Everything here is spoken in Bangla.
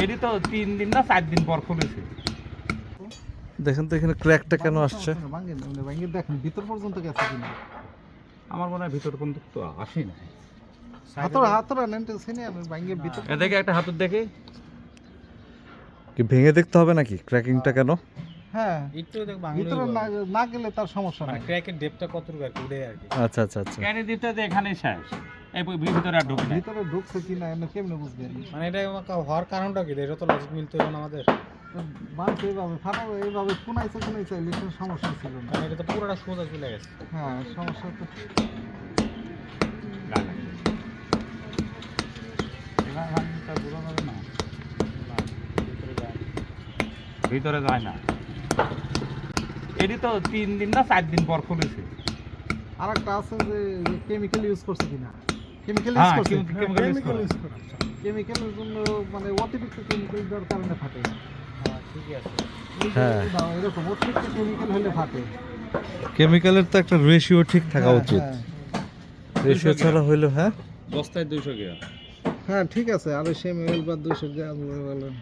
এটি তো 3 দিন না 4 দিন পর খুলেছে। দেখেন তো এখানে ক্র্যাকটা কেন আসছে। দেখেন ভিতর পর্যন্ত গেছে কিনা। আমার মনে হয় ভিতর পর্যন্ত তো আসে না। হাতরা নেন টেনশন নেই, আমি ভাঙ্গের ভিতর এদিকে একটা হাতুর দেখে। কি ভেঙে দেখতে হবে নাকি ক্র্যাকিংটা কেন? হ্যাঁ একটু দেখ ভিতরে না গেলে তার সমস্যা মানে নাই। ক্র্যাকের ডেপটা কতটুকু আর কি উড়ে আর কি। আচ্ছা আচ্ছা আচ্ছা। ক্যানি দিতে যে এখানে শেষ, এই ভিতরে আর ঢুকে না। ভিতরে ঢুকছে কিনা এমনি কেমনে বুঝবেন? মানে এটা হওয়ার কারণটা কি? এটা তো লজিক মিলতে হবে না আমাদের। বাঁধতে এইভাবে ফাটাবো, এইভাবে কোনাইছে লিখে সমস্যা ছিল না। কারণ এটা তো পুরোটা সোজা চলে গেছে। হ্যাঁ সমস্যা তো ভিতরে যায় না। এটি তো 3 দিন না 4 দিন পর খুলেছে। আর একটা আছে যে কেমিক্যাল ইউজ করছে কিনা। কেমিক্যাল ইউজ হ্যাঁ, করছে, chemical use করে। কেমিক্যালের জন্য মানে অতিরিক্ত কেমিক্যাল দেওয়ার কারণে ফাটে। হ্যাঁ ঠিকই আছে। হ্যাঁ। এরকম অতিরিক্ত কেমিক্যাল হলে ফাটে। কেমিক্যালের তো একটা রেশিও ঠিক থাকা হ্যাঁ, উচিত। হ্যাঁ। রেশিও ছাড়া হইলো হ্যাঁ বস্তায় 200 গ্রাম। হ্যাঁ ঠিক আছে, আর 200 ml বা 200 গ্রাম বলেন।